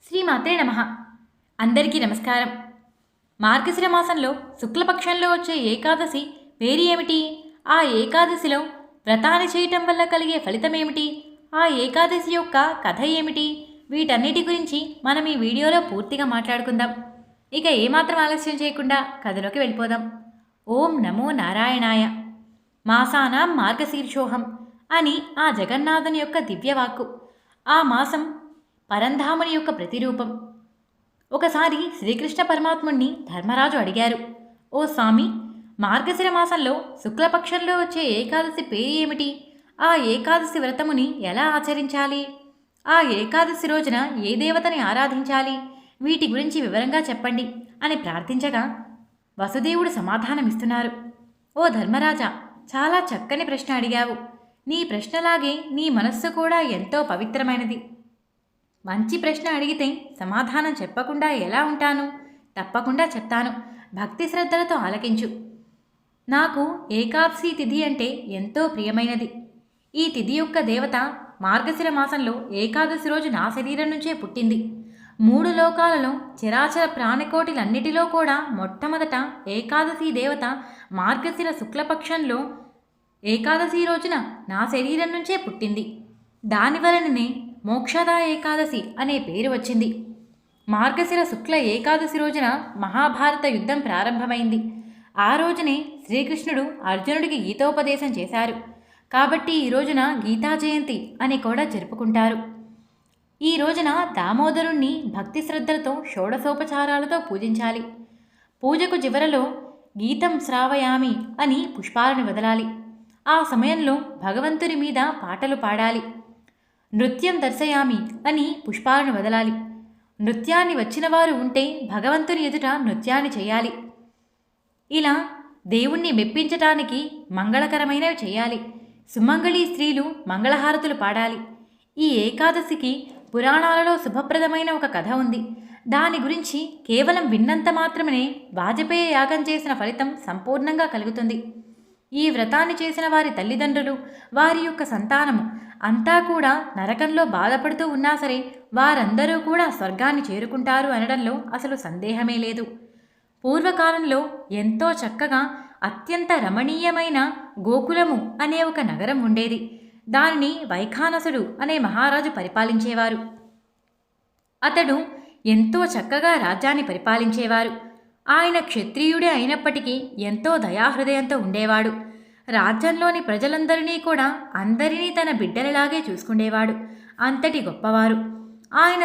శ్రీమాత్రే నమః. అందరికీ నమస్కారం. మార్గశిర మాసంలో శుక్లపక్షంలో వచ్చే ఏకాదశి పేరు ఏమిటి? ఆ ఏకాదశిలో వ్రతాన్ని చేయటం వల్ల కలిగే ఫలితమేమిటి? ఆ ఏకాదశి యొక్క కథ ఏమిటి? వీటన్నిటి గురించి మనం ఈ వీడియోలో పూర్తిగా మాట్లాడుకుందాం. ఇక ఏమాత్రం ఆలస్యం చేయకుండా కథలోకి వెళ్ళిపోదాం. ఓం నమో నారాయణాయ. మాసానాం మార్గశీర్షోహం అని ఆ జగన్నాథుని యొక్క దివ్యవాక్కు. ఆ మాసం పరంధాముని యొక్క ప్రతిరూపం. ఒకసారి శ్రీకృష్ణ పరమాత్ముణ్ణి ధర్మరాజు అడిగారు, ఓ స్వామి, మార్గశిర మాసంలో శుక్లపక్షంలో వచ్చే ఏకాదశి పేరు ఏమిటి? ఆ ఏకాదశి వ్రతముని ఎలా ఆచరించాలి? ఆ ఏకాదశి రోజున ఏ దేవతని ఆరాధించాలి? వీటి గురించి వివరంగా చెప్పండి అని ప్రార్థించగా వసుదేవుడు సమాధానమిస్తున్నారు. ఓ ధర్మరాజా, చాలా చక్కని ప్రశ్న అడిగావు. నీ ప్రశ్నలాగే నీ మనస్సు కూడా ఎంతో పవిత్రమైనది. మంచి ప్రశ్న అడిగితే సమాధానం చెప్పకుండా ఎలా ఉంటాను? తప్పకుండా చెప్తాను. భక్తి శ్రద్ధలతో ఆలకించు. నాకు ఏకాదశి తిథి అంటే ఎంతో ప్రియమైనది. ఈ తిథి యొక్క దేవత మార్గశిర మాసంలో ఏకాదశి రోజు నా శరీరం నుంచే పుట్టింది. 3 లోకాలలో చరాచర ప్రాణికోటిలన్నిటిలో కూడా మొట్టమొదట ఏకాదశి దేవత మార్గశిర శుక్లపక్షంలో ఏకాదశి రోజున నా శరీరం నుంచే పుట్టింది. దానివలననే మోక్షదా ఏకాదశి అనే పేరు వచ్చింది. మార్గశిర శుక్ల ఏకాదశి రోజున మహాభారత యుద్ధం ప్రారంభమైంది. ఆ రోజునే శ్రీకృష్ణుడు అర్జునుడికి గీతోపదేశం చేశారు. కాబట్టి ఈ రోజున గీతా జయంతి అని కూడా జరుపుకుంటారు. ఈ రోజున దామోదరుణ్ణి భక్తి శ్రద్ధలతో షోడశోపచారాలతో పూజించాలి. పూజకు చివరలో గీతం శ్రావయామి అని పుష్పాలను వదలాలి. ఆ సమయంలో భగవంతుని మీద పాటలు పాడాలి. నృత్యం దర్శయామి అని పుష్పాలను వదలాలి. నృత్యాన్ని వచ్చిన వారు ఉంటే భగవంతుని ఎదుట నృత్యాన్ని చేయాలి. ఇలా దేవుణ్ణి మెప్పించటానికి మంగళకరమైనవి చేయాలి. సుమంగళి స్త్రీలు మంగళహారతులు పాడాలి. ఈ ఏకాదశికి పురాణాలలో శుభప్రదమైన ఒక కథ ఉంది. దాని గురించి కేవలం విన్నంత మాత్రమే వాజపేయ యాగం చేసిన ఫలితం సంపూర్ణంగా కలుగుతుంది. ఈ వ్రతాన్ని చేసిన వారి తల్లిదండ్రులు, వారి యొక్క సంతానము అంతా కూడా నరకంలో బాధపడుతూ ఉన్నా సరే వారందరూ కూడా స్వర్గాన్ని చేరుకుంటారు అనడంలో అసలు సందేహమే లేదు. పూర్వకాలంలో ఎంతో చక్కగా అత్యంత రమణీయమైన గోకులము అనే ఒక నగరం ఉండేది. దానిని వైఖానసుడు అనే మహారాజు పరిపాలించేవారు. అతడు ఎంతో చక్కగా రాజ్యాన్ని పరిపాలించేవారు. ఆయన క్షత్రియుడే అయినప్పటికీ ఎంతో దయాహృదయంతో ఉండేవాడు. రాజ్యంలోని ప్రజలందరినీ కూడా అందరినీ తన బిడ్డలలాగే చూసుకునేవాడు. అంతటి గొప్పవారు. ఆయన